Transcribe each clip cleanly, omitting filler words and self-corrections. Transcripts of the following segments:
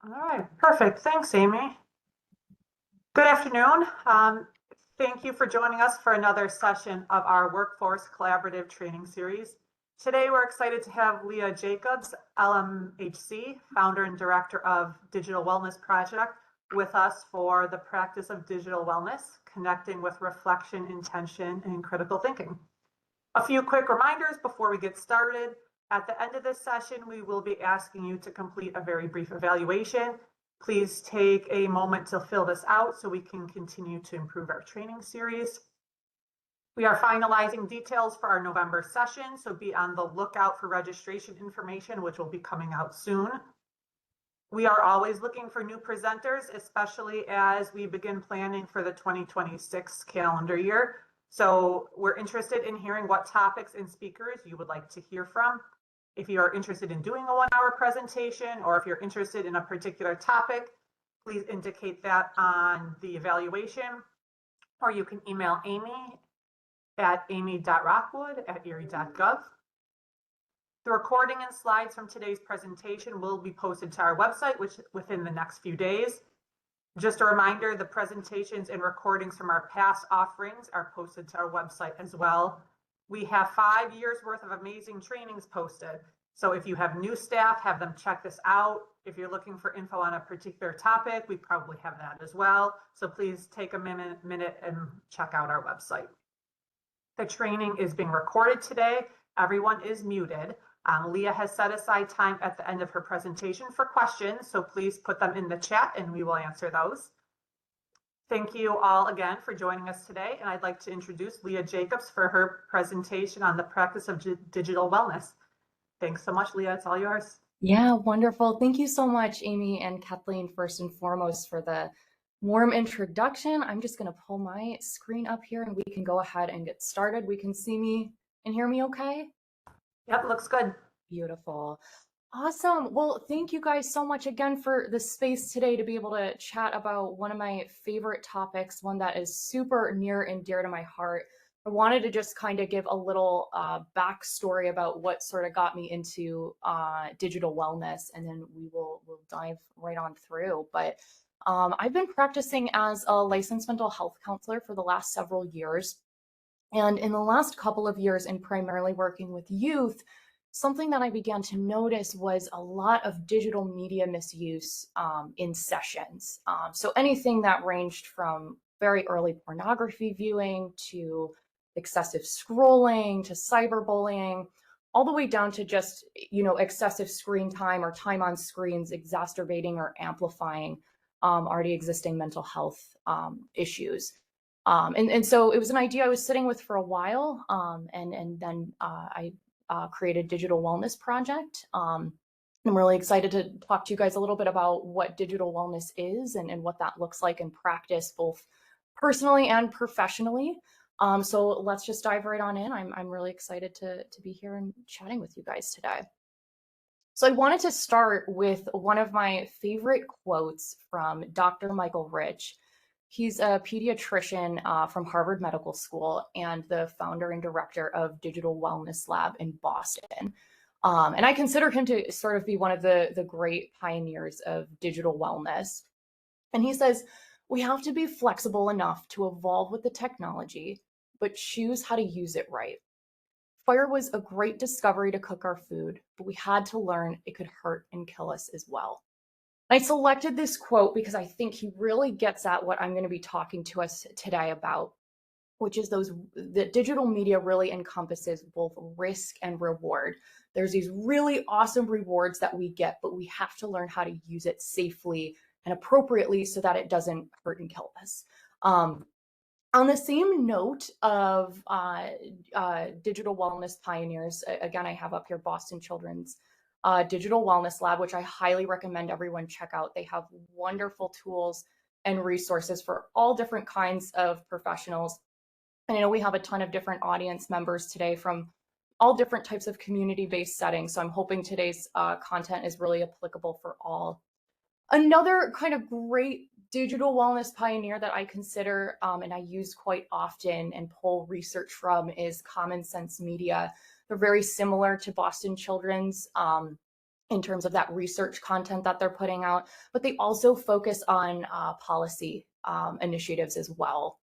All right, perfect. Thanks, Amy. Good afternoon. Thank you for joining us for another session of our Workforce Collaborative Training Series. Today, we're excited to have Leah Jacobs, LMHC, founder and director of Digital Wellness Project, with us for the practice of digital wellness, connecting with reflection, intention, and critical thinking. A few quick reminders before we get started. At the end of this session, we will be asking you to complete a very brief evaluation. Please take a moment to fill this out so we can continue to improve our training series. We are finalizing details for our November session, so be on the lookout for registration information, which will be coming out soon. We are always looking for new presenters, especially as we begin planning for the 2026 calendar year. So we're interested in hearing what topics and speakers you would like to hear from. If you are interested in doing a 1-hour presentation, or if you're interested in a particular topic, please indicate that on the evaluation, or you can email Amy at amy.rockwood@erie.gov. The recording and slides from today's presentation will be posted to our website within the next few days. Just a reminder, the presentations and recordings from our past offerings are posted to our website as well. We have 5 years worth of amazing trainings posted. So if you have new staff, have them check this out. If you're looking for info on a particular topic, we probably have that as well. So please take a minute and check out our website. The training is being recorded today. Everyone is muted. Leah has set aside time at the end of her presentation for questions, so please put them in the chat and we will answer those. Thank you all again for joining us today, and I'd like to introduce Leah Jacobs for her presentation on the practice of digital wellness. Thanks so much, Leah. It's all yours. Yeah, wonderful. Thank you so much, Amy and Kathleen, first and foremost, for the warm introduction. I'm just going to pull my screen up here and we can go ahead and get started. We can see me and hear me okay? Yep, looks good. Beautiful. Awesome. Well, thank you guys so much again for the space today to be able to chat about one of my favorite topics, one that is super near and dear to my heart. I wanted to just kind of give a little backstory about what sort of got me into digital wellness, and then we'll dive right on through. But I've been practicing as a licensed mental health counselor for the last several years. And in the last couple of years, and primarily working with youth, something that I began to notice was a lot of digital media misuse in sessions. So anything that ranged from very early pornography viewing to excessive scrolling to cyberbullying, all the way down to just, excessive screen time or time on screens exacerbating or amplifying already existing mental health issues. And so it was an idea I was sitting with for a while, and then I created Digital Wellness Project. I'm really excited to talk to you guys a little bit about what digital wellness is and what that looks like in practice, both personally and professionally. So let's just dive right on in. I'm really excited to be here and chatting with you guys today. So I wanted to start with one of my favorite quotes from Dr. Michael Rich. He's a pediatrician from Harvard Medical School and the founder and director of Digital Wellness Lab in Boston. And I consider him to sort of be one of the great pioneers of digital wellness. And he says, we have to be flexible enough to evolve with the technology, but choose how to use it right. Fire was a great discovery to cook our food, but we had to learn it could hurt and kill us as well. I selected this quote because I think he really gets at what I'm going to be talking to us today about, which is that digital media really encompasses both risk and reward. There's these really awesome rewards that we get, but we have to learn how to use it safely and appropriately so that it doesn't hurt and kill us. On the same note of digital wellness pioneers, again, I have up here Boston Children's Digital Wellness Lab, which I highly recommend everyone check out. They have wonderful tools and resources for all different kinds of professionals. And I know we have a ton of different audience members today from all different types of community-based settings. So I'm hoping today's content is really applicable for all. Another kind of great digital wellness pioneer that I consider and I use quite often and pull research from is Common Sense Media. They're very similar to Boston Children's in terms of that research content that they're putting out, but they also focus on policy initiatives as well.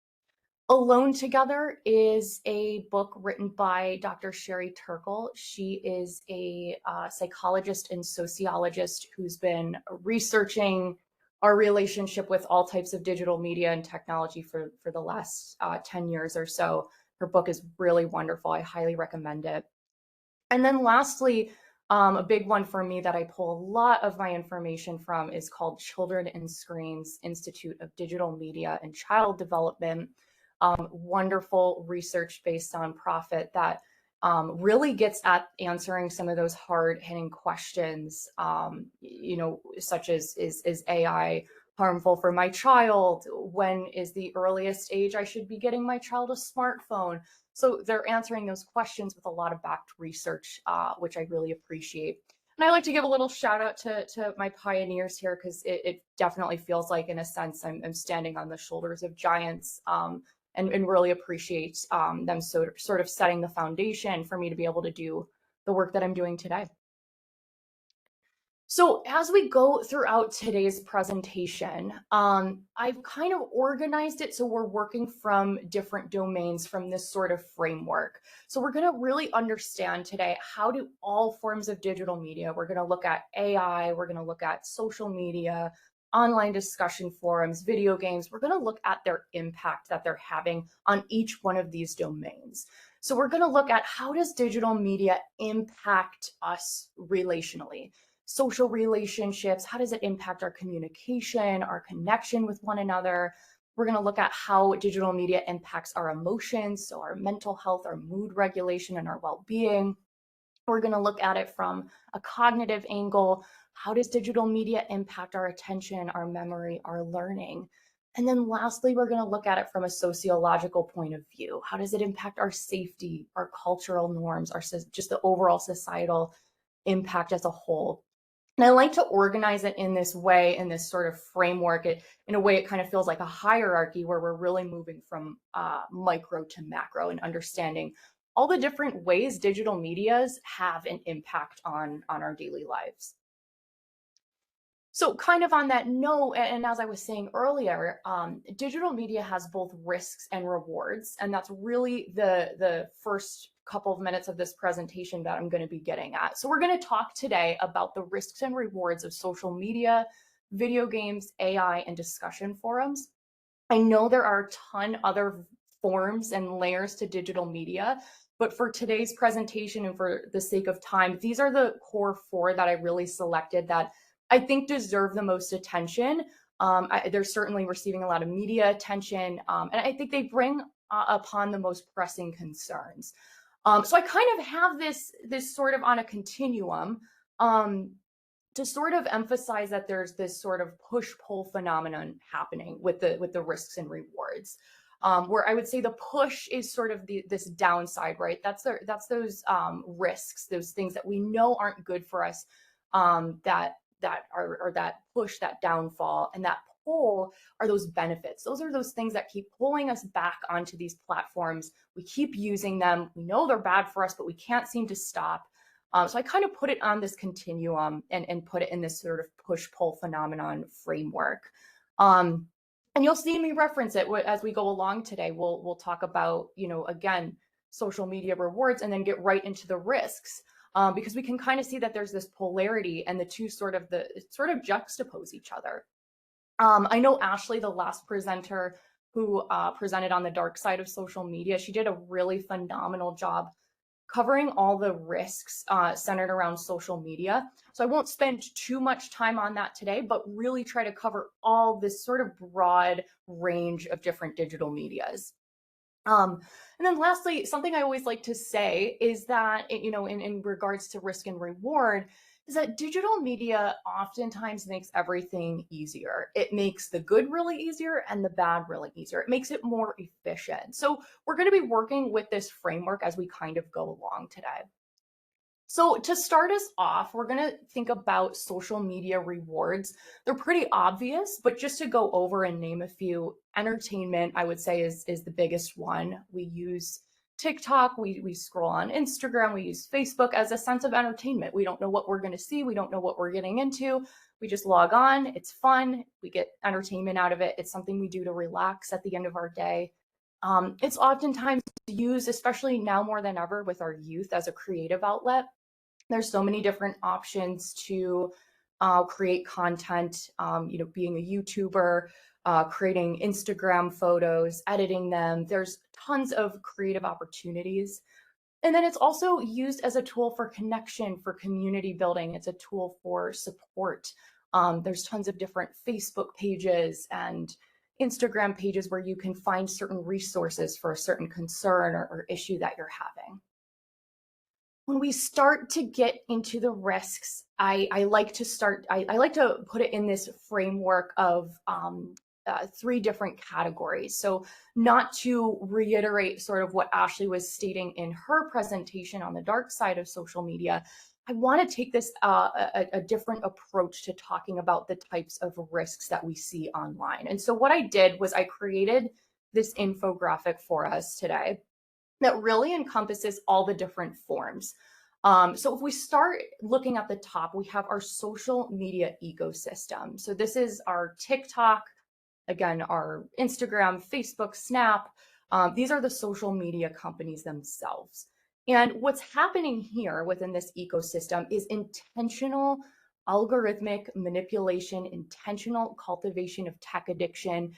Alone Together is a book written by Dr. Sherry Turkle. She is a psychologist and sociologist who's been researching our relationship with all types of digital media and technology for the last 10 years or so. Her book is really wonderful. I highly recommend it. And then lastly, a big one for me that I pull a lot of my information from is called Children and Screens Institute of Digital Media and Child Development. Wonderful research-based nonprofit that really gets at answering some of those hard-hitting questions, such as is AI harmful for my child? When is the earliest age I should be getting my child a smartphone? So they're answering those questions with a lot of backed research, which I really appreciate. And I like to give a little shout out to my pioneers here, because it definitely feels like, in a sense, I'm standing on the shoulders of giants, and really appreciate them sort of setting the foundation for me to be able to do the work that I'm doing today. So as we go throughout today's presentation, I've kind of organized it so we're working from different domains from this sort of framework. So we're going to really understand today, how do all forms of digital media, we're going to look at AI, we're going to look at social media, online discussion forums, video games, we're going to look at their impact that they're having on each one of these domains. So we're going to look at, how does digital media impact us relationally? Social relationships, how does it impact our communication, our connection with one another? We're going to look at how digital media impacts our emotions, so our mental health, our mood regulation, and our well-being. We're going to look at it from a cognitive angle. How does digital media impact our attention, our memory, our learning? And then lastly, we're going to look at it from a sociological point of view. How does it impact our safety, our cultural norms, just the overall societal impact as a whole? And I like to organize it in this way, in this sort of framework. In a way, it kind of feels like a hierarchy, where we're really moving from micro to macro and understanding all the different ways digital medias have an impact on our daily lives. So kind of on that note, and as I was saying earlier, digital media has both risks and rewards, and that's really the first couple of minutes of this presentation that I'm going to be getting at. So we're going to talk today about the risks and rewards of social media, video games, AI, and discussion forums. I know there are a ton other forms and layers to digital media, but for today's presentation and for the sake of time, these are the core four that I really selected that I think deserve the most attention. They're certainly receiving a lot of media attention, and I think they bring upon the most pressing concerns. So I kind of have this sort of on a continuum, to sort of emphasize that there's this sort of push-pull phenomenon happening with the risks and rewards, where I would say the push is sort of this downside, right? That's those risks, those things that we know aren't good for us, that push, that downfall, and that pull are those benefits. Those are those things that keep pulling us back onto these platforms. We keep using them. We know they're bad for us, but we can't seem to stop. So I kind of put it on this continuum and put it in this sort of push-pull phenomenon framework. And you'll see me reference it as we go along today. We'll talk about, again, social media rewards, and then get right into the risks. Because we can kind of see that there's this polarity, and the two sort of juxtapose each other. I know Ashley, the last presenter who presented on the dark side of social media, she did a really phenomenal job covering all the risks centered around social media. So I won't spend too much time on that today, but really try to cover all this sort of broad range of different digital medias. And then lastly, something I always like to say is that, in regards to risk and reward, is that digital media oftentimes makes everything easier. It makes the good really easier and the bad really easier. It makes it more efficient. So we're going to be working with this framework as we kind of go along today. So to start us off, we're going to think about social media rewards. They're pretty obvious, but just to go over and name a few, entertainment, I would say, is the biggest one. We use TikTok, we scroll on Instagram, we use Facebook as a sense of entertainment. We don't know what we're going to see, we don't know what we're getting into. We just log on, it's fun, we get entertainment out of it. It's something we do to relax at the end of our day. It's oftentimes used, especially now more than ever, with our youth as a creative outlet. There's so many different options to create content, being a YouTuber, creating Instagram photos, editing them. There's tons of creative opportunities. And then it's also used as a tool for connection, for community building. It's a tool for support. There's tons of different Facebook pages and Instagram pages where you can find certain resources for a certain concern or issue that you're having. When we start to get into the risks, I like to put it in this framework of three different categories. So not to reiterate sort of what Ashley was stating in her presentation on the dark side of social media, I want to take this a different approach to talking about the types of risks that we see online. And so what I did was I created this infographic for us today that really encompasses all the different forms. So if we start looking at the top, we have our social media ecosystem. So this is our TikTok, again, our Instagram, Facebook, Snap. These are the social media companies themselves. And what's happening here within this ecosystem is intentional algorithmic manipulation, intentional cultivation of tech addiction.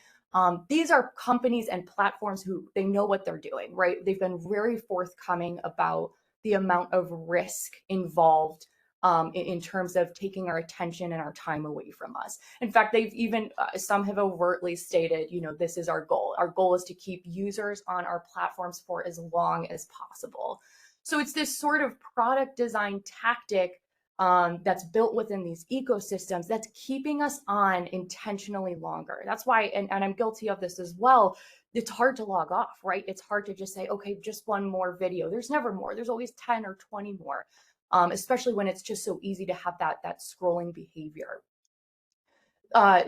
These are companies and platforms who they know what they're doing, right? They've been very forthcoming about the amount of risk involved in terms of taking our attention and our time away from us. In fact, they've even, some have overtly stated, this is our goal. Our goal is to keep users on our platforms for as long as possible. So it's this sort of product design tactic that's built within these ecosystems that's keeping us on intentionally longer. That's why, and I'm guilty of this as well, it's hard to log off, right? It's hard to just say, okay, just one more video. There's never more. There's always 10 or 20 more, especially when it's just so easy to have that scrolling behavior.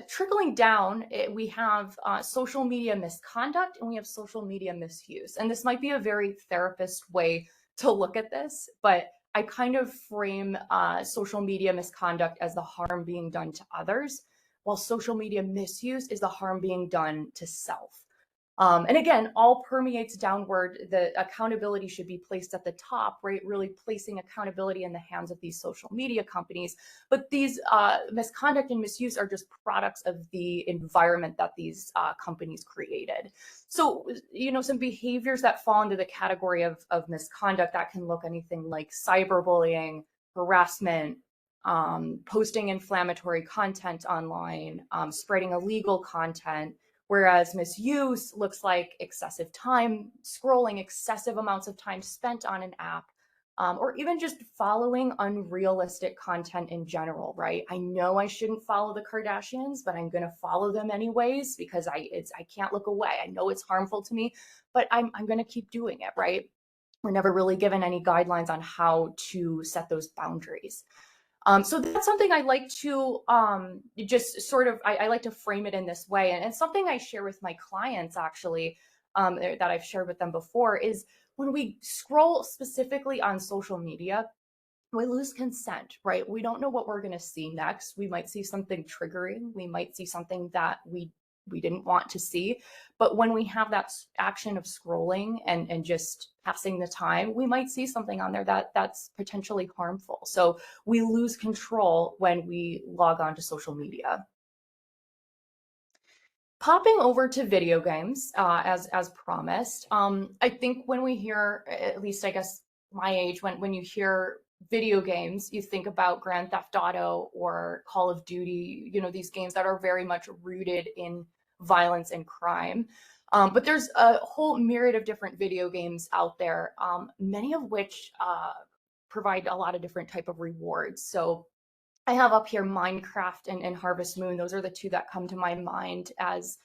Trickling down, we have social media misconduct and we have social media misuse. And this might be a very therapist way to look at this, but I kind of frame social media misconduct as the harm being done to others, while social media misuse is the harm being done to self. And again, all permeates downward. The accountability should be placed at the top, right? Really placing accountability in the hands of these social media companies. But these misconduct and misuse are just products of the environment that these companies created. So, some behaviors that fall into the category of misconduct that can look anything like cyberbullying, harassment, posting inflammatory content online, spreading illegal content. Whereas misuse looks like excessive time scrolling, excessive amounts of time spent on an app, or even just following unrealistic content in general, right? I know I shouldn't follow the Kardashians, but I'm going to follow them anyways because I can't look away. I know it's harmful to me, but I'm going to keep doing it, right? We're never really given any guidelines on how to set those boundaries. So that's something I like to just sort of, I like to frame it in this way. And it's something I share with my clients actually, that I've shared with them before, is when we scroll specifically on social media, we lose consent, right? We don't know what we're going to see next. We might see something triggering. We might see something that we didn't want to see. But when we have that action of scrolling and just passing the time, we might see something on there that's potentially harmful. So we lose control when we log on to social media. Popping over to video games, as promised, I think when we hear, at least I guess my age, when you hear video games, you think about Grand Theft Auto or Call of Duty, these games that are very much rooted in violence and crime. But there's a whole myriad of different video games out there, many of which provide a lot of different type of rewards. So I have up here Minecraft and Harvest Moon. Those are the two that come to my mind as,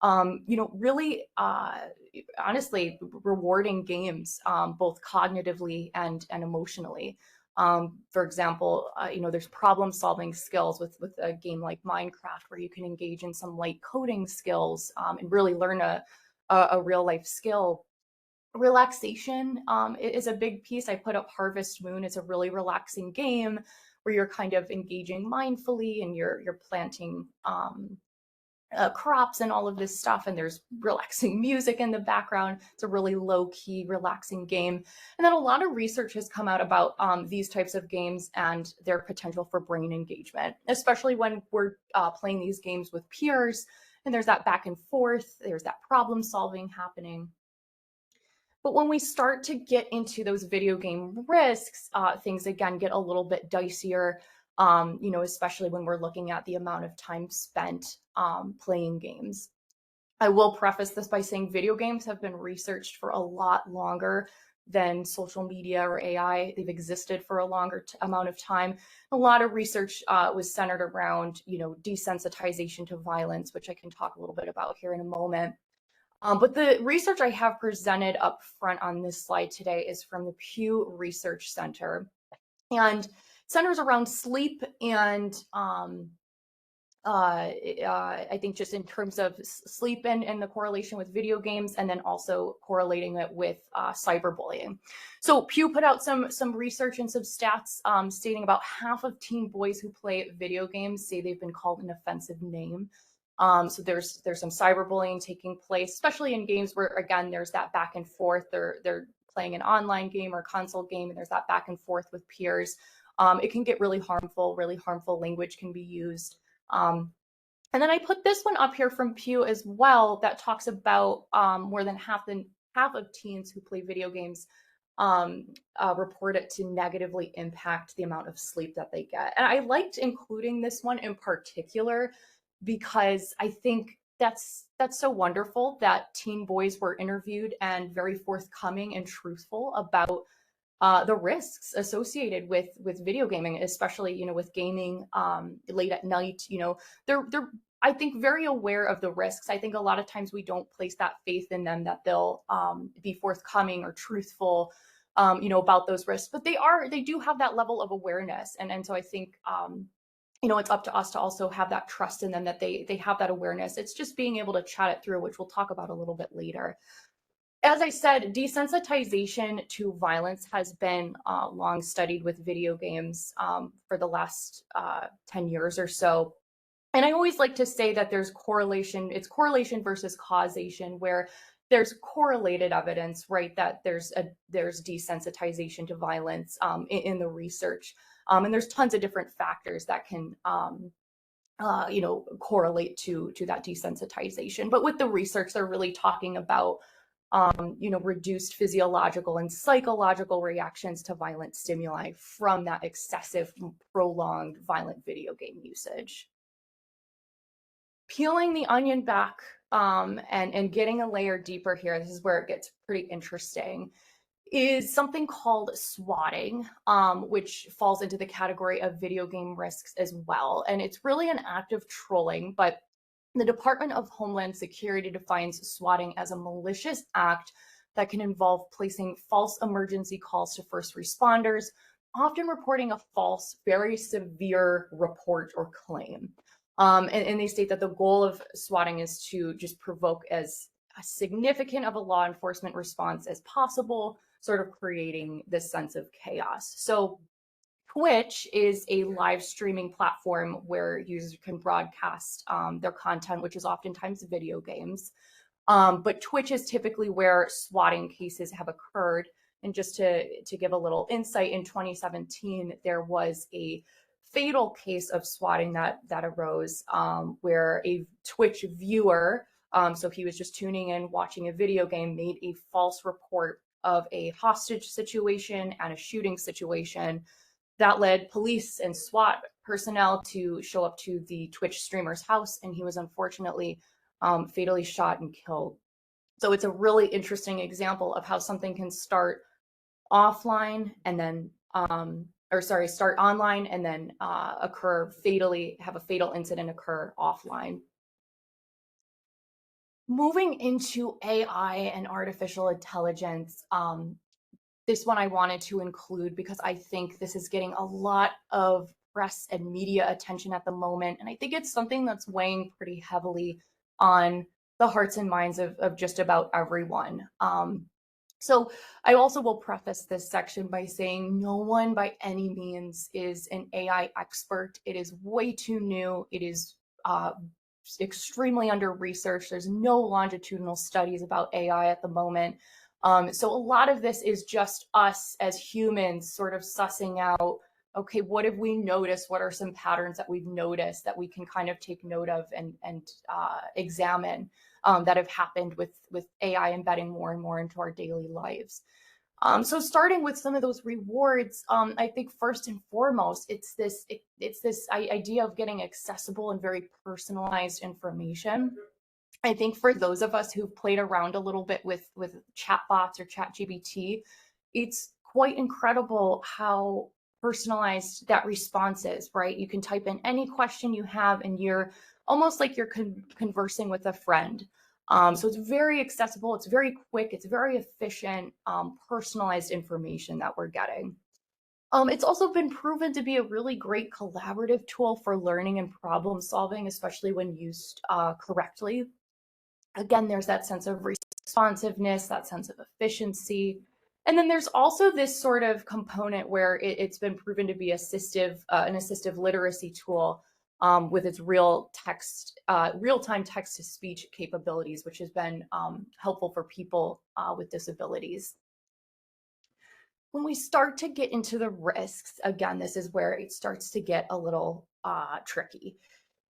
really, honestly, rewarding games, both cognitively and emotionally. For example, there's problem solving skills with a game like Minecraft where you can engage in some light coding skills and really learn a real life skill. Relaxation is a big piece. I put up Harvest Moon. It's a really relaxing game where you're kind of engaging mindfully and you're planting crops and all of this stuff, and there's relaxing music in the background. It's a really low-key, relaxing game. And then a lot of research has come out about these types of games and their potential for brain engagement, especially when we're playing these games with peers, and there's that back and forth, there's that problem solving happening. But when we start to get into those video game risks, things again get a little bit dicier, especially when we're looking at the amount of time spent playing games. I will preface this by saying video games have been researched for a lot longer than social media or AI. They've existed for a longer amount of time. A lot of research was centered around, desensitization to violence, which I can talk a little bit about here in a moment. But the research I have presented up front on this slide today is from the Pew Research Center and centers around sleep and I think just in terms of sleep and the correlation with video games, and then also correlating it with cyberbullying. So Pew put out some research and some stats stating about half of teen boys who play video games say they've been called an offensive name. So there's some cyberbullying taking place, especially in games where, again, there's that back and forth. They're playing an online game or console game, and there's that back and forth with peers. It can get really harmful. Really harmful language can be used. And then I put this one up here from Pew as well that talks about more than half of teens who play video games report it to negatively impact the amount of sleep that they get. And I liked including this one in particular because I think that's so wonderful that teen boys were interviewed and very forthcoming and truthful about the risks associated with video gaming, especially with gaming late at night. They're I think very aware of the risks. I think a lot of times we don't place that faith in them that they'll be forthcoming or truthful about those risks, but they do have that level of awareness, and so I think it's up to us to also have that trust in them that they have that awareness. It's just being able to chat it through, which we'll talk about a little bit later. As I said, desensitization to violence has been long studied with video games for the last 10 years or so. And I always like to say that there's correlation, it's correlation versus causation, where there's correlated evidence, right, that there's desensitization to violence in the research. And there's tons of different factors that can correlate to that desensitization. But with the research, they're really talking about reduced physiological and psychological reactions to violent stimuli from that excessive, prolonged, violent video game usage. Peeling the onion back and getting a layer deeper here, this is where it gets pretty interesting, is something called swatting, which falls into the category of video game risks as well. And it's really an act of trolling, but the Department of Homeland Security defines swatting as a malicious act that can involve placing false emergency calls to first responders, often reporting a false, very severe report or claim. And they state that the goal of swatting is to just provoke as significant of a law enforcement response as possible, sort of creating this sense of chaos. So Twitch is a live streaming platform where users can broadcast their content, which is oftentimes video games. But Twitch is typically where swatting cases have occurred. And just to give a little insight, in 2017, there was a fatal case of swatting that arose where a Twitch viewer, so he was just tuning in, watching a video game, made a false report of a hostage situation and a shooting situation. That led police and SWAT personnel to show up to the Twitch streamer's house, and he was unfortunately fatally shot and killed. So it's a really interesting example of how something can start offline and then, start online and then have a fatal incident occur offline. Moving into AI and artificial intelligence, this one I wanted to include because I think this is getting a lot of press and media attention at the moment. And I think it's something that's weighing pretty heavily on the hearts and minds of just about everyone. So I also will preface this section by saying no one by any means is an AI expert. It is way too new. It is extremely under researched. There's no longitudinal studies about AI at the moment. So a lot of this is just us as humans sort of sussing out, okay, what have we noticed? What are some patterns that we've noticed that we can kind of take note of and examine that have happened with AI embedding more and more into our daily lives. So starting with some of those rewards, I think first and foremost, it's this idea of getting accessible and very personalized information. I think for those of us who've played around a little bit with chatbots or ChatGPT, it's quite incredible how personalized that response is, right? You can type in any question you have and you're almost like you're conversing with a friend. So it's very accessible, it's very quick, it's very efficient, personalized information that we're getting. It's also been proven to be a really great collaborative tool for learning and problem solving, especially when used correctly. Again, there's that sense of responsiveness, that sense of efficiency. And then there's also this sort of component where it's been proven to be an assistive literacy tool with its real-time text-to-speech capabilities, which has been helpful for people with disabilities. When we start to get into the risks, again, this is where it starts to get a little tricky.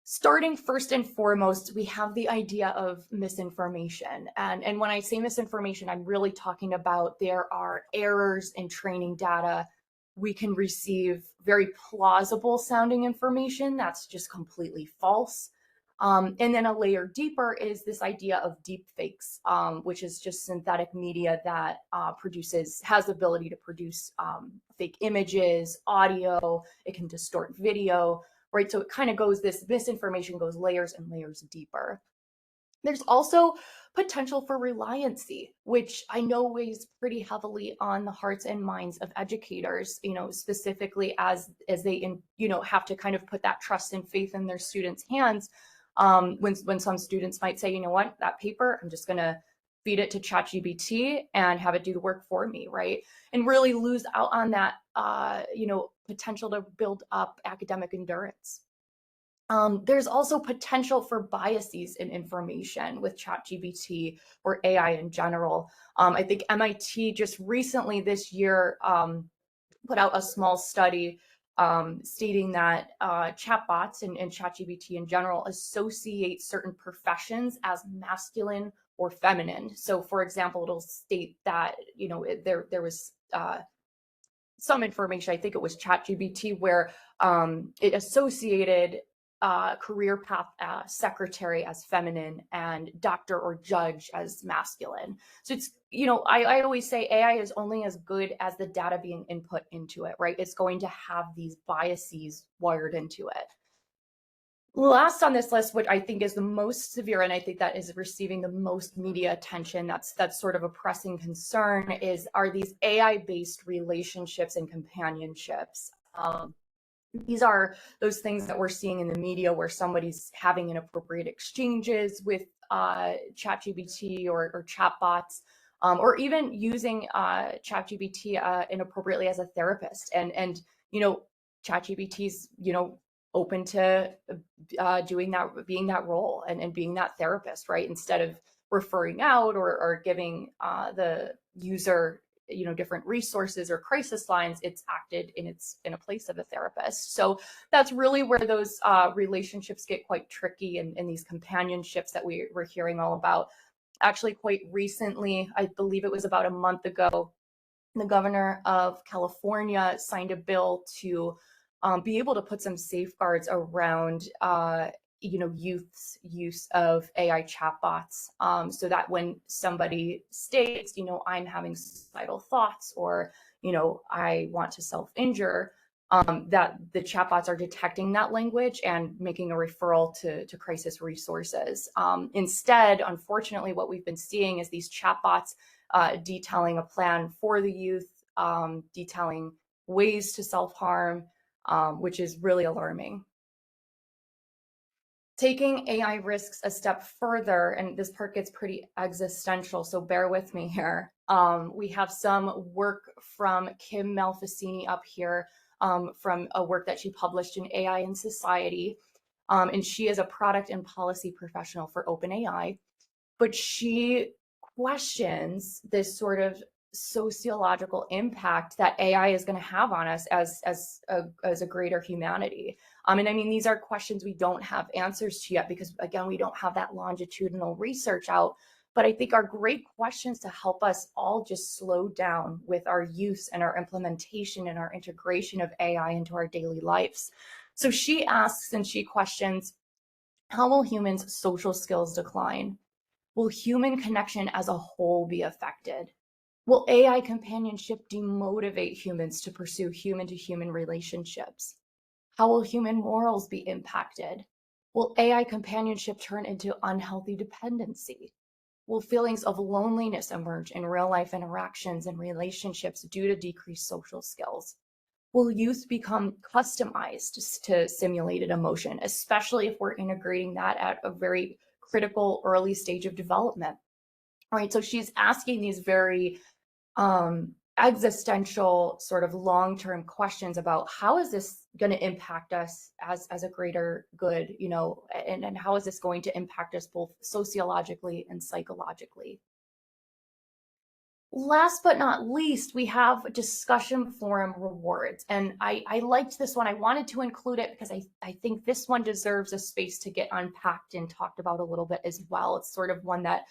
Starting first and foremost, we have the idea of misinformation. And when I say misinformation, I'm really talking about there are errors in training data. We can receive very plausible sounding information that's just completely false. And then a layer deeper is this idea of deep fakes, which is just synthetic media that has the ability to produce fake images, audio, it can distort video, right? So it kind of goes, this misinformation goes layers and layers deeper. There's also potential for reliancy, which I know weighs pretty heavily on the hearts and minds of educators, specifically as they, have to kind of put that trust and faith in their students' hands. When some students might say, you know what, that paper, I'm just going to feed it to ChatGPT and have it do the work for me, right? And really lose out on that, potential to build up academic endurance. There's also potential for biases in information with ChatGPT or AI in general. I think MIT just recently this year put out a small study stating that chatbots and ChatGPT in general associate certain professions as masculine or feminine. So, for example, it'll state that there was some information, I think it was ChatGPT, where it associated career path secretary as feminine and doctor or judge as masculine. So it's, I always say AI is only as good as the data being input into it, right? It's going to have these biases wired into it. Last on this list, which I think is the most severe, and I think that is receiving the most media attention, that's sort of a pressing concern, are these AI-based relationships and companionships. These are those things that we're seeing in the media where somebody's having inappropriate exchanges with ChatGPT or chatbots, or even using ChatGPT inappropriately as a therapist. And ChatGPT's open to doing that, being that role and being that therapist, right? Instead of referring out or giving the user different resources or crisis lines, it's acted in a place of a therapist. So that's really where those relationships get quite tricky, and these companionships that we're hearing all about. Actually, quite recently, I believe it was about a month ago, the governor of California signed a bill to be able to put some safeguards around youth's use of AI chatbots, so that when somebody states, I'm having suicidal thoughts, or, I want to self-injure, that the chatbots are detecting that language and making a referral to crisis resources. Instead, unfortunately, what we've been seeing is these chatbots detailing a plan for the youth, detailing ways to self-harm, which is really alarming. Taking AI risks a step further, and this part gets pretty existential, so bear with me here. We have some work from Kim Malfacini up here, from a work that she published in AI in Society. And she is a product and policy professional for OpenAI, but she questions this sort of sociological impact that AI is going to have on us as a greater humanity. And I mean, these are questions we don't have answers to yet because, again, we don't have that longitudinal research out. But I think are great questions to help us all just slow down with our use and our implementation and our integration of AI into our daily lives. So she asks and she questions, how will humans' social skills decline? Will human connection as a whole be affected? Will AI companionship demotivate humans to pursue human to human relationships? How will human morals be impacted? Will AI companionship turn into unhealthy dependency? Will feelings of loneliness emerge in real life interactions and relationships due to decreased social skills? Will youth become customized to simulated emotion, especially if we're integrating that at a very critical early stage of development? All right, so she's asking these very existential sort of long-term questions about how is this going to impact us as a greater good, and how is this going to impact us both sociologically and psychologically. Last but not least, we have discussion forum rewards. And I liked this one. I wanted to include it because I think this one deserves a space to get unpacked and talked about a little bit as well. It's sort of one that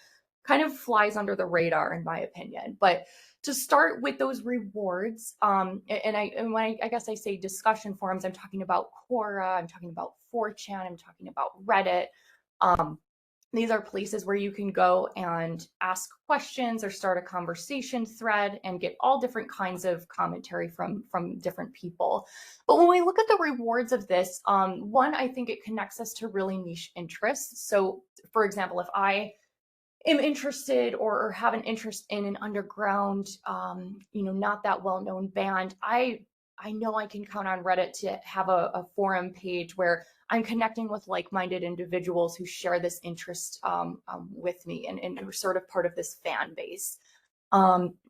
kind of flies under the radar, in my opinion. But to start with those rewards, and when I guess I say discussion forums, I'm talking about Quora, I'm talking about 4chan, I'm talking about Reddit. These are places where you can go and ask questions or start a conversation thread and get all different kinds of commentary from different people. But when we look at the rewards of this, one, I think it connects us to really niche interests. So, for example, if I am interested or have an interest in an underground, not that well-known band, I know I can count on Reddit to have a forum page where I'm connecting with like-minded individuals who share this interest with me and are sort of part of this fan base.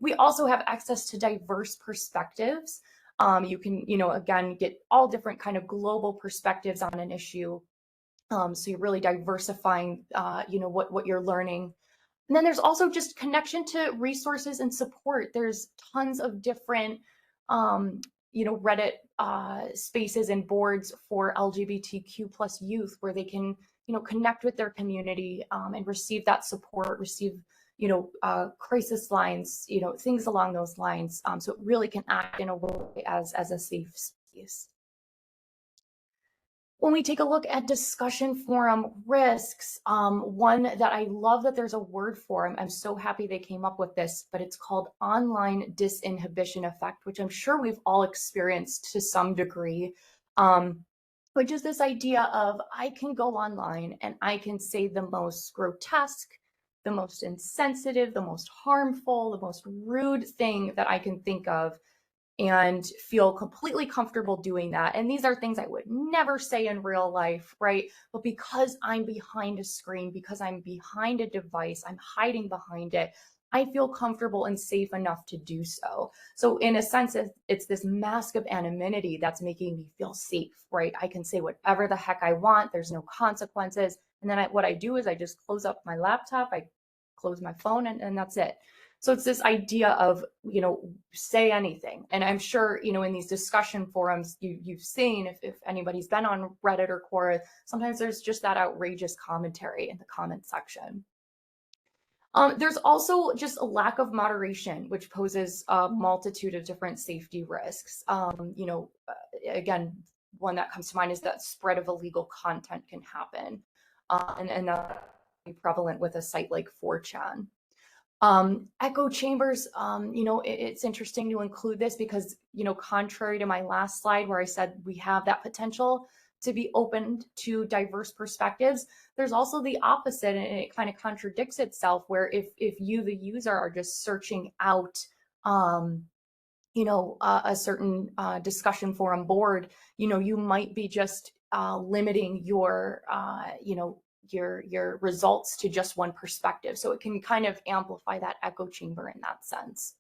We also have access to diverse perspectives. You can, again, get all different kind of global perspectives on an issue. So you're really diversifying, what you're learning. And then there's also just connection to resources and support. There's tons of different, Reddit spaces and boards for LGBTQ plus youth where they can, connect with their community and receive that support, receive, crisis lines, things along those lines. So it really can act in a way as a safe space. When we take a look at discussion forum risks, one that I love that there's a word for, I'm so happy they came up with this, but it's called online disinhibition effect, which I'm sure we've all experienced to some degree, which is this idea of I can go online and I can say the most grotesque, the most insensitive, the most harmful, the most rude thing that I can think of and feel completely comfortable doing that. And these are things I would never say in real life, right? But because I'm behind a screen, because I'm behind a device, I'm hiding behind it, I feel comfortable and safe enough to do so. So in a sense, it's this mask of anonymity that's making me feel safe, right? I can say whatever the heck I want. There's no consequences. And then what I do is I just close up my laptop, I close my phone, and that's it. So it's this idea of, say anything. And I'm sure, in these discussion forums, you've seen, if anybody's been on Reddit or Quora, sometimes there's just that outrageous commentary in the comment section. There's also just a lack of moderation, which poses a multitude of different safety risks. Again, one that comes to mind is that spread of illegal content can happen. And that's prevalent with a site like 4chan. Echo chambers, it's interesting to include this because, contrary to my last slide where I said we have that potential to be open to diverse perspectives, there's also the opposite, and it kind of contradicts itself, where if you, the user, are just searching out, a certain discussion forum board, you might be just limiting your, your results to just one perspective. So it can kind of amplify that echo chamber in that sense.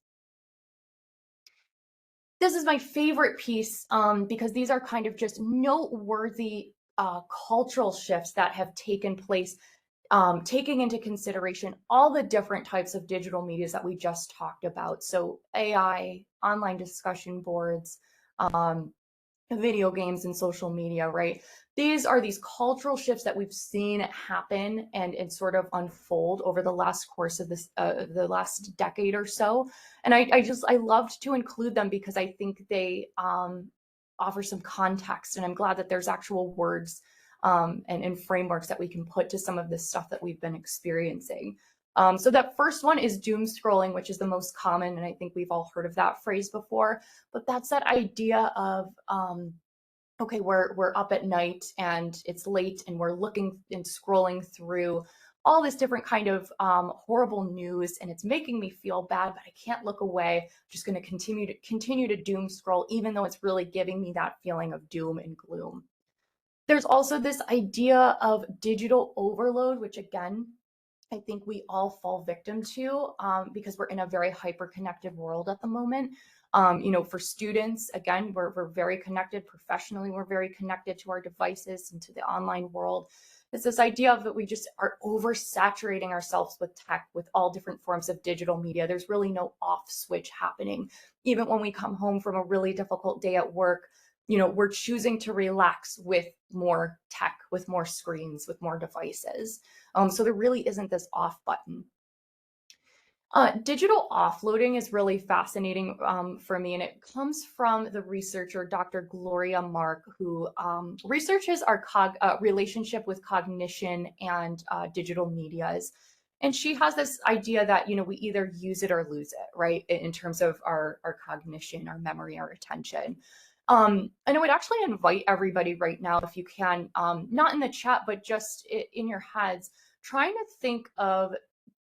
This is my favorite piece because these are kind of just noteworthy cultural shifts that have taken place, taking into consideration all the different types of digital medias that we just talked about. So AI, online discussion boards, video games and social media, right? These are these cultural shifts that we've seen happen and sort of unfold over the last course of the last decade or so. And I loved to include them because I think they offer some context, and I'm glad that there's actual words and frameworks that we can put to some of this stuff that we've been experiencing. So that first one is doom scrolling, which is the most common, and I think we've all heard of that phrase before. But that's that idea of okay, we're up at night and it's late and we're looking and scrolling through all this different kind of horrible news, and it's making me feel bad, but I can't look away. I'm just going to continue to doom scroll, even though it's really giving me that feeling of doom and gloom. There's also this idea of digital overload, which again, I think we all fall victim to because we're in a very hyper-connected world at the moment. For students, again, we're very connected professionally. We're very connected to our devices and to the online world. It's this idea of that we just are oversaturating ourselves with tech, with all different forms of digital media. There's really no off switch happening. Even when we come home from a really difficult day at work, we're choosing to relax with more tech, with more screens, with more devices. So there really isn't this off button. Digital offloading is really fascinating for me, and it comes from the researcher, Dr. Gloria Mark, who researches our relationship with cognition and digital medias. And she has this idea that, we either use it or lose it, right? In terms of our cognition, our memory, our attention. And I would actually invite everybody right now, if you can, not in the chat, but just in your heads, trying to think of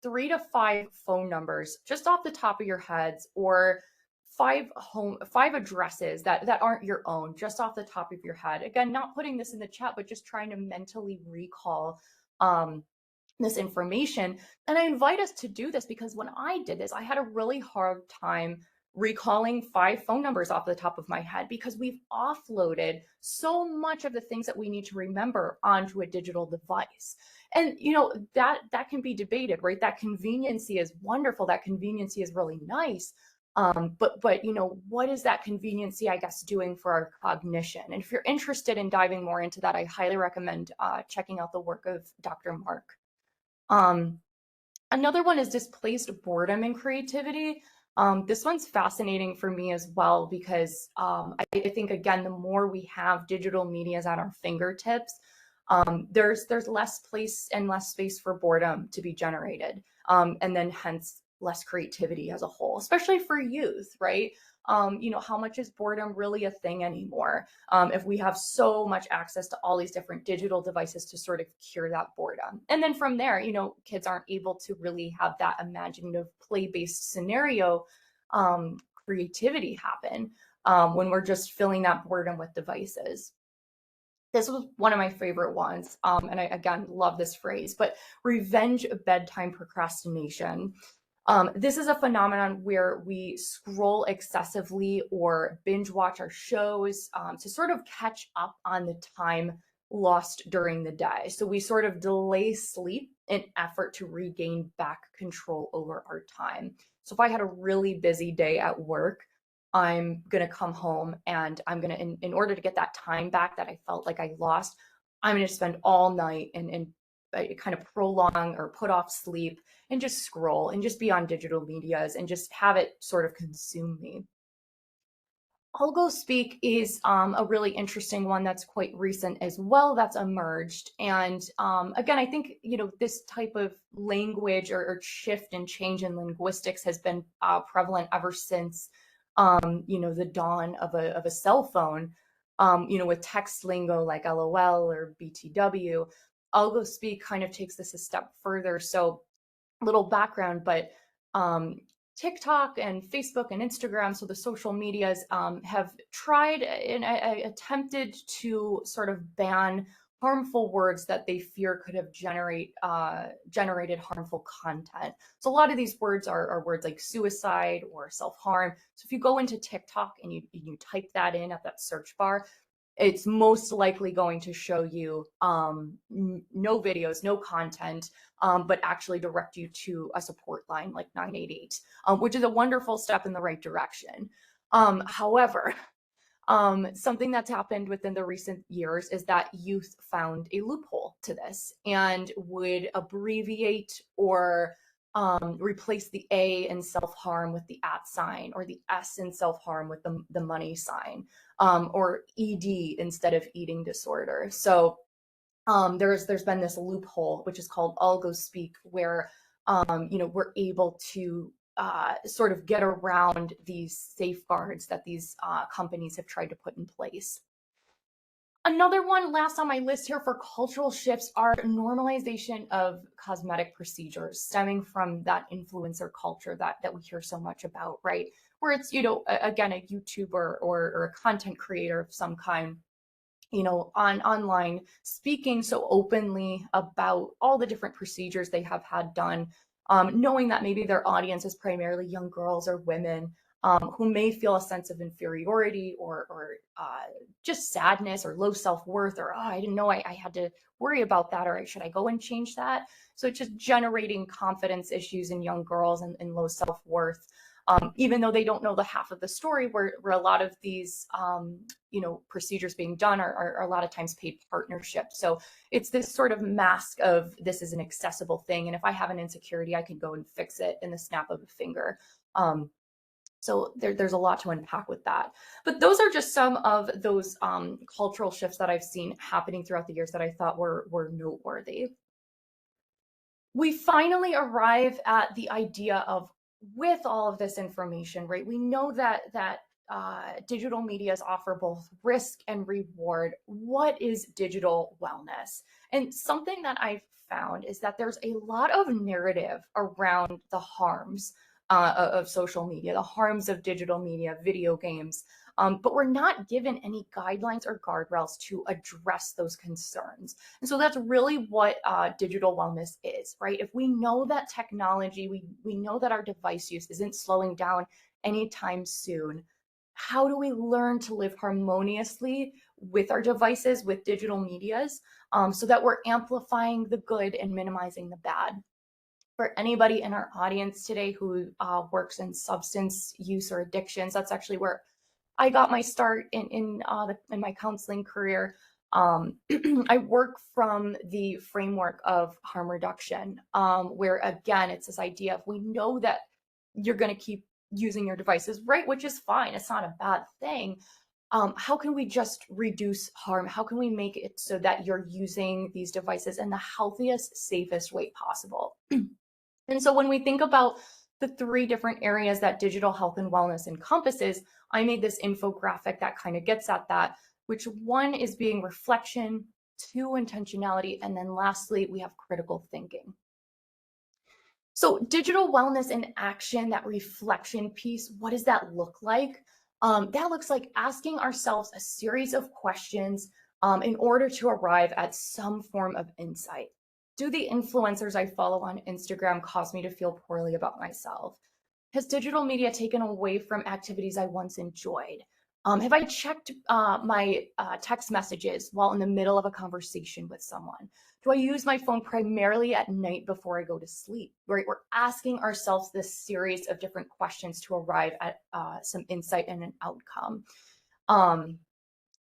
3 to 5 phone numbers just off the top of your heads, or 5 addresses that aren't your own, just off the top of your head. Again, not putting this in the chat, but just trying to mentally recall this information. And I invite us to do this because when I did this, I had a really hard time recalling 5 phone numbers off the top of my head because we've offloaded so much of the things that we need to remember onto a digital device. And that can be debated, right? That conveniency is wonderful. That conveniency is really nice. But what is that conveniency, I guess, doing for our cognition? And if you're interested in diving more into that, I highly recommend checking out the work of Dr. Mark. Another one is displaced boredom and creativity. This one's fascinating for me as well because I think, again, the more we have digital medias at our fingertips, there's less place and less space for boredom to be generated, and then hence less creativity as a whole, especially for youth, right? How much is boredom really a thing anymore? If we have so much access to all these different digital devices to sort of cure that boredom. And then from there, kids aren't able to really have that imaginative play-based scenario creativity happen when we're just filling that boredom with devices. This was one of my favorite ones, and I, again, love this phrase, but revenge bedtime procrastination. This is a phenomenon where we scroll excessively or binge watch our shows to sort of catch up on the time lost during the day. So we sort of delay sleep in effort to regain back control over our time. So if I had a really busy day at work, I'm going to come home and I'm going to, in order to get that time back that I felt like I lost, I'm going to spend all night and kind of prolong or put off sleep and just scroll and just be on digital medias and just have it sort of consume me. Algo speak is a really interesting one that's quite recent as well, that's emerged. And again, I think, this type of language or shift and change in linguistics has been prevalent ever since, the dawn of a cell phone, with text lingo like LOL or BTW. Algo speak kind of takes this a step further. So little background, but TikTok and Facebook and Instagram, so the social medias, have tried and attempted to sort of ban harmful words that they fear could have generated harmful content. So a lot of these words are words like suicide or self-harm. So if you go into TikTok and you type that in at that search bar, it's most likely going to show you no videos, no content, but actually direct you to a support line like 988, which is a wonderful step in the right direction. However, something that's happened within the recent years is that youth found a loophole to this and would abbreviate or replace the A in self-harm with the at sign, or the S in self-harm with the money sign, or ED instead of eating disorder. So there's been this loophole, which is called algo speak, where we're able to sort of get around these safeguards that these companies have tried to put in place. Another one last on my list here for cultural shifts are normalization of cosmetic procedures stemming from that influencer culture that we hear so much about, right? Where it's, again, a YouTuber or a content creator of some kind, online speaking so openly about all the different procedures they have had done, knowing that maybe their audience is primarily young girls or women, who may feel a sense of inferiority or just sadness or low self-worth, or, oh, I didn't know I had to worry about that, or should I go and change that? So it's just generating confidence issues in young girls and low self-worth. Even though they don't know the half of the story, where a lot of these procedures being done are a lot of times paid partnerships. So it's this sort of mask of, this is an accessible thing, and if I have an insecurity, I can go and fix it in the snap of a finger. So there's a lot to unpack with that. But those are just some of those cultural shifts that I've seen happening throughout the years that I thought were noteworthy. We finally arrive at the idea of, with all of this information, right? We know that digital medias offer both risk and reward. What is digital wellness? And something that I've found is that there's a lot of narrative around the harms of social media, the harms of digital media, video games, but we're not given any guidelines or guardrails to address those concerns. And so that's really what digital wellness is, right? If we know that technology, we know that our device use isn't slowing down anytime soon, how do we learn to live harmoniously with our devices, with digital medias, so that we're amplifying the good and minimizing the bad? For anybody in our audience today who works in substance use or addictions, that's actually where I got my start in my counseling career. I work from the framework of harm reduction, where again, it's this idea of, we know that you're going to keep using your devices, right? Which is fine. It's not a bad thing. How can we just reduce harm? How can we make it so that you're using these devices in the healthiest, safest way possible? And so when we think about the 3 different areas that digital health and wellness encompasses, I made this infographic that kind of gets at that, which one is being reflection, 2, intentionality, and then lastly, we have critical thinking. So digital wellness in action, that reflection piece, what does that look like? That looks like asking ourselves a series of questions in order to arrive at some form of insight. Do the influencers I follow on Instagram cause me to feel poorly about myself? Has digital media taken away from activities I once enjoyed? Have I checked my text messages while in the middle of a conversation with someone? Do I use my phone primarily at night before I go to sleep? Right? We're asking ourselves this series of different questions to arrive at some insight and an outcome.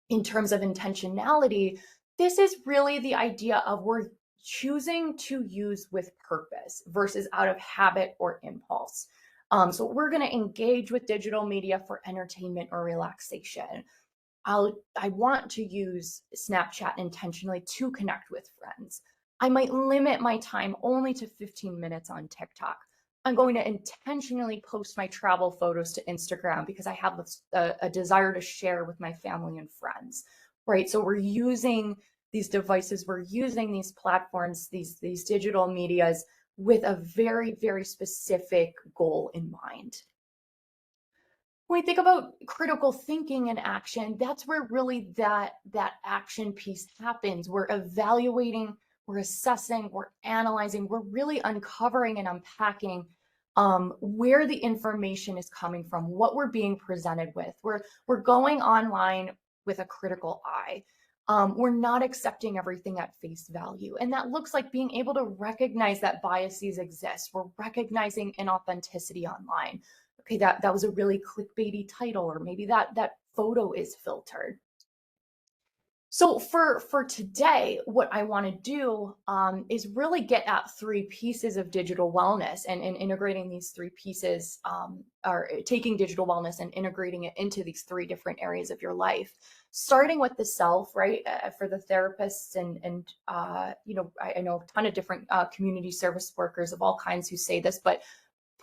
In terms of intentionality, this is really the idea of, we're choosing to use with purpose versus out of habit or impulse. So we're going to engage with digital media for entertainment or relaxation. I want to use Snapchat intentionally to connect with friends. I might limit my time only to 15 minutes on TikTok. I'm going to intentionally post my travel photos to Instagram because I have a desire to share with my family and friends, right? So we're using these devices, we're using these platforms, these digital medias with a very, very specific goal in mind. When we think about critical thinking and action, that's where really that action piece happens. We're evaluating, we're assessing, we're analyzing, we're really uncovering and unpacking where the information is coming from, what we're being presented with. We're going online with a critical eye. We're not accepting everything at face value. And that looks like being able to recognize that biases exist. We're recognizing inauthenticity online. Okay, that was a really clickbaity title, or maybe that photo is filtered. So for today, what I want to do is really get at three pieces of digital wellness, and integrating these three pieces, or taking digital wellness and integrating it into these three different areas of your life. Starting with the self, right? For the therapists and I know a ton of different community service workers of all kinds who say this, but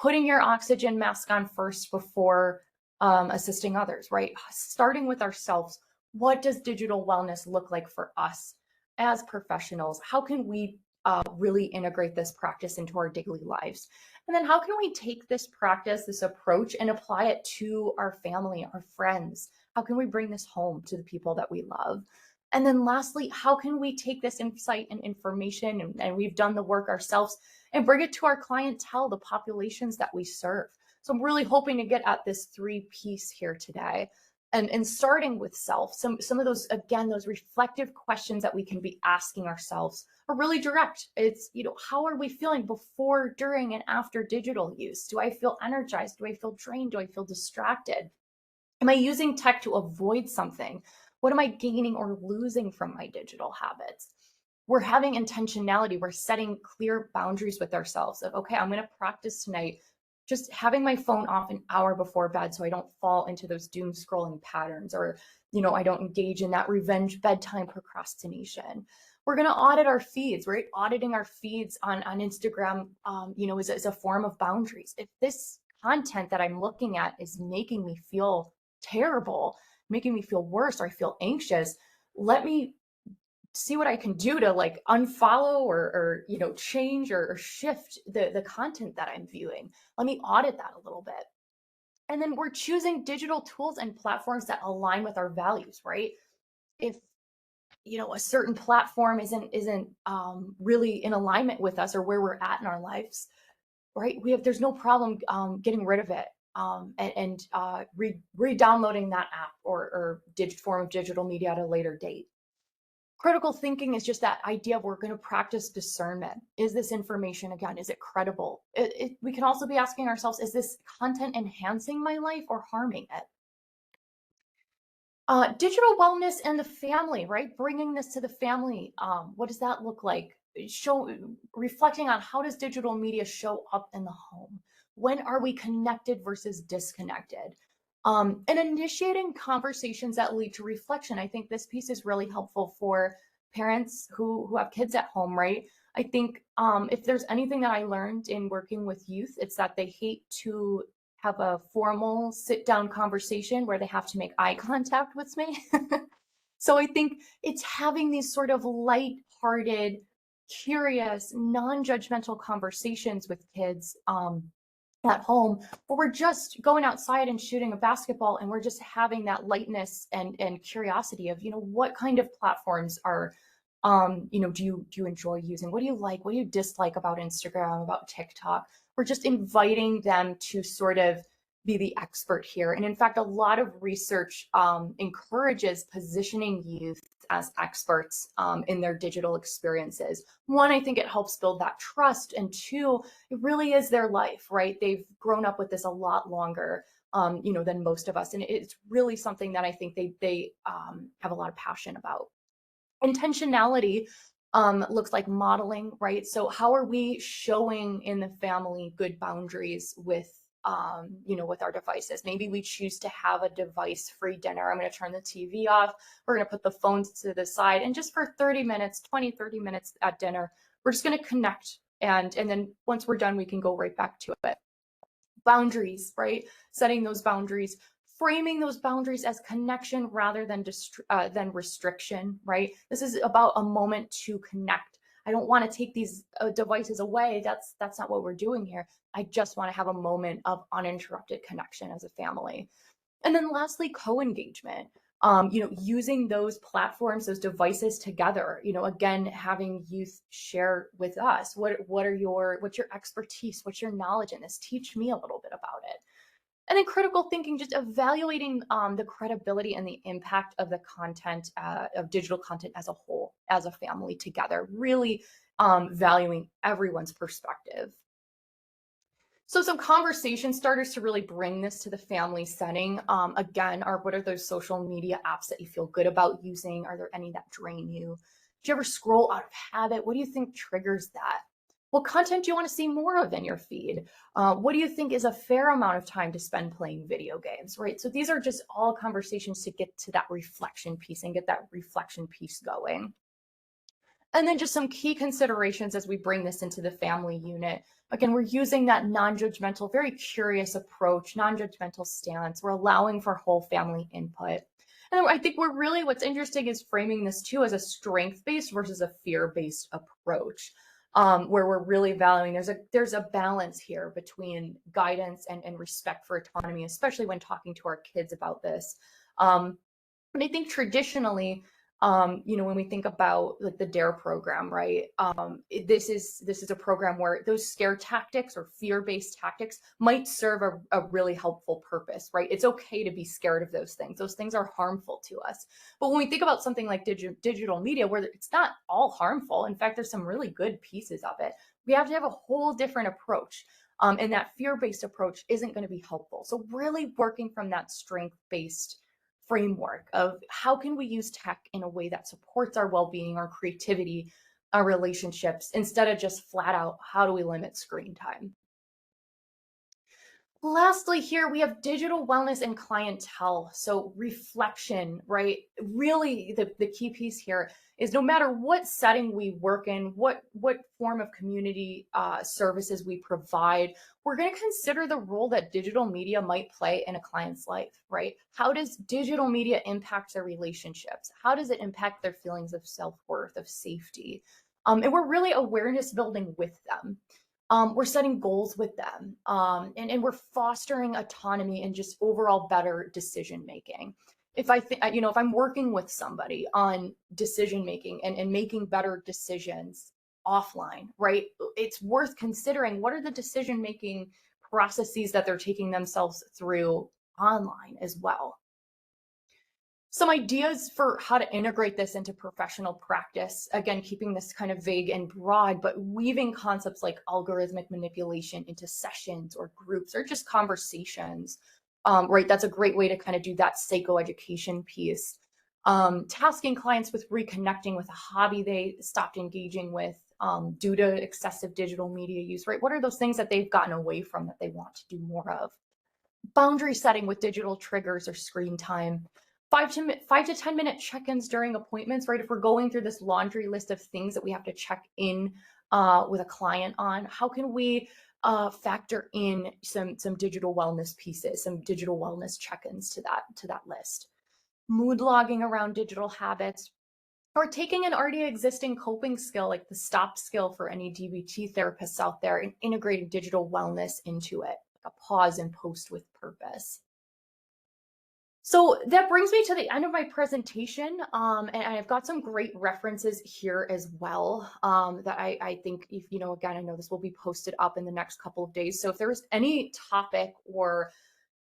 putting your oxygen mask on first before assisting others, right? Starting with ourselves. What does digital wellness look like for us as professionals? How can we really integrate this practice into our daily lives? And then how can we take this practice, this approach, and apply it to our family, our friends? How can we bring this home to the people that we love? And then lastly, how can we take this insight and information, and we've done the work ourselves, and bring it to our clientele, the populations that we serve? So I'm really hoping to get at this three-piece here today. And starting with self, some of those, again, those reflective questions that we can be asking ourselves are really direct. It's, how are we feeling before, during, and after digital use? Do I feel energized? Do I feel drained? Do I feel distracted? Am I using tech to avoid something? What am I gaining or losing from my digital habits? We're having intentionality. We're setting clear boundaries with ourselves of, okay, I'm going to practice tonight just having my phone off an hour before bed so I don't fall into those doom scrolling patterns, or, I don't engage in that revenge bedtime procrastination. We're going to audit our feeds, right? Auditing our feeds on Instagram, is a form of boundaries. If this content that I'm looking at is making me feel terrible, making me feel worse, or I feel anxious, let me see what I can do to like unfollow or change or shift the content that I'm viewing. Let me audit that a little bit. And then we're choosing digital tools and platforms that align with our values, right? If a certain platform isn't really in alignment with us or where we're at in our lives, right? There's no problem getting rid of it, and re-downloading that app or form of digital media at a later date. Critical thinking is just that idea of we're going to practice discernment. Is this information, again, is it credible? We can also be asking ourselves, is this content enhancing my life or harming it? Digital wellness and the family, right? Bringing this to the family. What does that look like? Reflecting on how does digital media show up in the home? When are we connected versus disconnected? And initiating conversations that lead to reflection. I think this piece is really helpful for parents who have kids at home, right? I think if there's anything that I learned in working with youth, it's that they hate to have a formal sit down conversation where they have to make eye contact with me. So I think it's having these sort of light-hearted, curious, non-judgmental conversations with kids at home, where we're just going outside and shooting a basketball, and we're just having that lightness and curiosity of, what kind of platforms are, do you enjoy using? What do you like? What do you dislike about Instagram, about TikTok? We're just inviting them to sort of be the expert here. And in fact, a lot of research encourages positioning youth as experts in their digital experiences. One, I think it helps build that trust. And two, it really is their life, right? They've grown up with this a lot longer, than most of us. And it's really something that I think they have a lot of passion about. Intentionality looks like modeling, right? So how are we showing in the family good boundaries with with our devices? Maybe we choose to have a device-free dinner. I'm going to turn the TV off. We're going to put the phones to the side. And just for 30 minutes, 30 minutes at dinner, we're just going to connect. And then once we're done, we can go right back to it. Boundaries, right? Setting those boundaries, framing those boundaries as connection rather than restriction, right? This is about a moment to connect. I don't want to take these devices away. That's not what we're doing here. I just want to have a moment of uninterrupted connection as a family. And then lastly, co-engagement. Using those platforms, those devices together. Again, having youth share with us what's your expertise, what's your knowledge in this. Teach me a little bit about it. And then critical thinking, just evaluating the credibility and the impact of the content, of digital content as a whole, as a family together. Really valuing everyone's perspective. So some conversation starters to really bring this to the family setting. Again, what are those social media apps that you feel good about using? Are there any that drain you? Do you ever scroll out of habit? What do you think triggers that? What content do you want to see more of in your feed? What do you think is a fair amount of time to spend playing video games, right? So these are just all conversations to get to that reflection piece and get that reflection piece going. And then just some key considerations as we bring this into the family unit. Again, we're using that non-judgmental, very curious approach, non-judgmental stance. We're allowing for whole family input. And I think what's interesting is framing this too as a strength-based versus a fear-based approach, where we're really valuing there's a balance here between guidance and respect for autonomy, especially when talking to our kids about this. And I think traditionally, when we think about like the DARE program, right? This is a program where those scare tactics or fear-based tactics might serve a really helpful purpose, right? It's okay to be scared of those things. Those things are harmful to us. But when we think about something like digital media, where it's not all harmful, in fact, there's some really good pieces of it, we have to have a whole different approach. And that fear-based approach isn't going to be helpful. So really working from that strength-based framework of how can we use tech in a way that supports our well-being, our creativity, our relationships, instead of just flat out, how do we limit screen time? Lastly, here we have digital wellness and clientele. So reflection, right? Really, the key piece here is no matter what setting we work in, what form of community services we provide, we're going to consider the role that digital media might play in a client's life, right? How does digital media impact their relationships? How does it impact their feelings of self-worth, of safety? And we're really awareness building with them. We're setting goals with them, and we're fostering autonomy and just overall better decision making. If I think, if I'm working with somebody on decision making and making better decisions offline, right? It's worth considering what are the decision making processes that they're taking themselves through online as well. Some ideas for how to integrate this into professional practice. Again, keeping this kind of vague and broad, but weaving concepts like algorithmic manipulation into sessions or groups or just conversations, right? That's a great way to kind of do that psychoeducation piece. Tasking clients with reconnecting with a hobby they stopped engaging with due to excessive digital media use, right? What are those things that they've gotten away from that they want to do more of? Boundary setting with digital triggers or screen time. 5 to 10 minute check-ins during appointments, right? If we're going through this laundry list of things that we have to check in with a client on, how can we factor in some digital wellness pieces, some digital wellness check-ins to that list? Mood logging around digital habits, or taking an already existing coping skill like the stop skill for any DBT therapists out there and integrating digital wellness into it, like a pause and post with purpose. So that brings me to the end of my presentation, and I've got some great references here as well that I think, if again, I know this will be posted up in the next couple of days. So if there's any topic or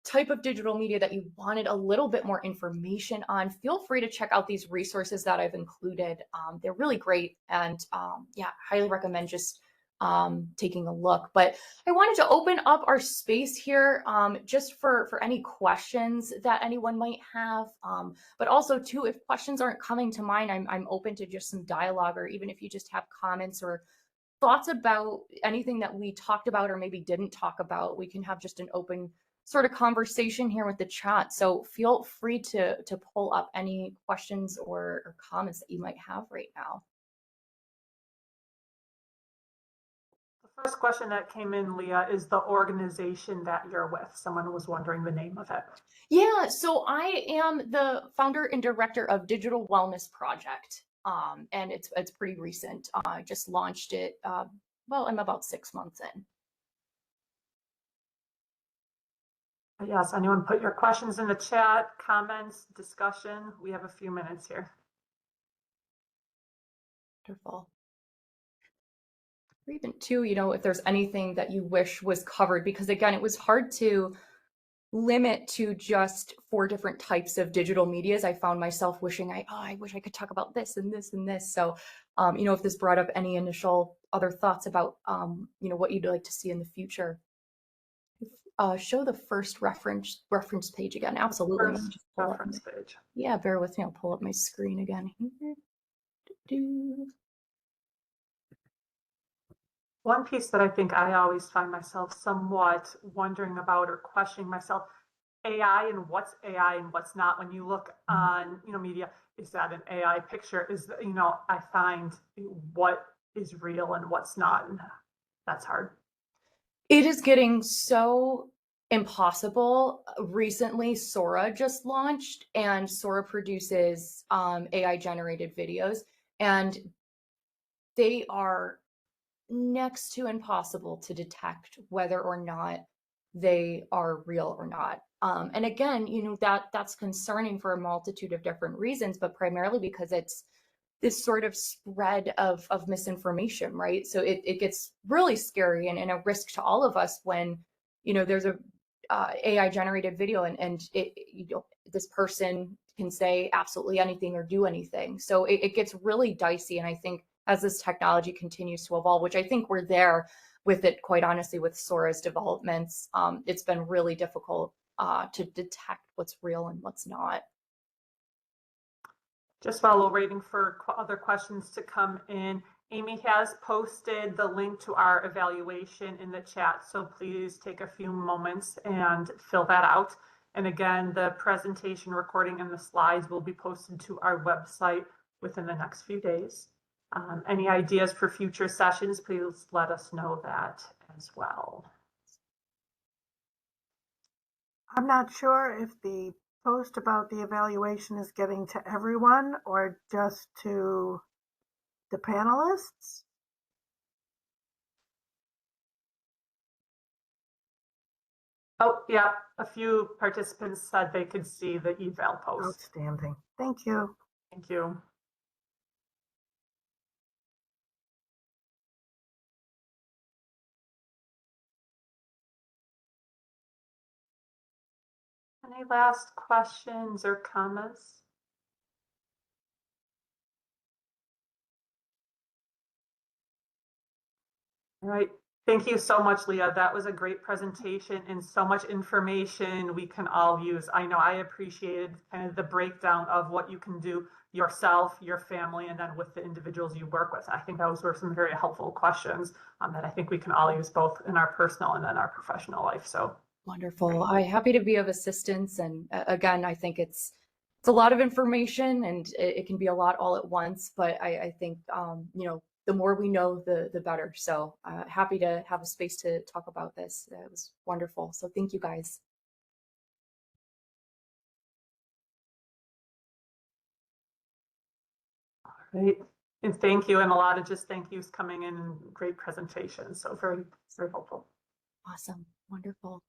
type of digital media that you wanted a little bit more information on, feel free to check out these resources that I've included. They're really great, and yeah, highly recommend just taking a look. But I wanted to open up our space here just for any questions that anyone might have. But also too, if questions aren't coming to mind, I'm open to just some dialogue, or even if you just have comments or thoughts about anything that we talked about or maybe didn't talk about, we can have just an open sort of conversation here with the chat. So feel free to pull up any questions or comments that you might have right now. The first question that came in, Leah, is the organization that you're with. Someone was wondering the name of it. Yeah, so I am the founder and director of Digital Wellness Project, and it's pretty recent. I just launched it. Well, I'm about 6 months in. Yes, anyone put your questions in the chat, comments, discussion. We have a few minutes here. Wonderful. Or even too, if there's anything that you wish was covered, because again, it was hard to limit to just 4 different types of digital medias. I found myself wishing I wish I could talk about this and this and this. So, if this brought up any initial other thoughts about, what you'd like to see in the future. Show the first reference page again. Absolutely. Let me First just pull up reference page. yeah, bear with me. I'll pull up my screen again here. One piece that I think I always find myself somewhat wondering about or questioning myself, AI and what's not. When you look on, media, is that an AI picture? I find what is real and what's not, and that's hard. It is getting so impossible. Recently, Sora just launched, and Sora produces AI generated videos, and they are next to impossible to detect whether or not they are real or not. And again, that's concerning for a multitude of different reasons, but primarily because it's this sort of spread of misinformation, right? So it gets really scary and a risk to all of us when, there's a AI generated video and this person can say absolutely anything or do anything. So it gets really dicey. And I think as this technology continues to evolve, which I think we're there with it, quite honestly, with Sora's developments, it's been really difficult to detect what's real and what's not. Just while we're waiting for other questions to come in, Amy has posted the link to our evaluation in the chat, so please take a few moments and fill that out. And again, the presentation recording and the slides will be posted to our website within the next few days. Any ideas for future sessions, please let us know that as well. I'm not sure if the post about the evaluation is getting to everyone or just to the panelists. Oh, yeah, a few participants said they could see the eval post. Outstanding. Thank you. Thank you. Any last questions or comments? All right. Thank you so much, Leah. That was a great presentation and so much information we can all use. I know I appreciated kind of the breakdown of what you can do yourself, your family, and then with the individuals you work with. I think those were some very helpful questions that I think we can all use both in our personal and then our professional life. So Wonderful. I'm happy to be of assistance. And again, I think it's a lot of information and it can be a lot all at once. But I think, the more we know, the better. So happy to have a space to talk about this. It was wonderful. So thank you guys. great. And thank you. And a lot of just thank yous coming in and great presentation. So very, very helpful. Awesome. Wonderful.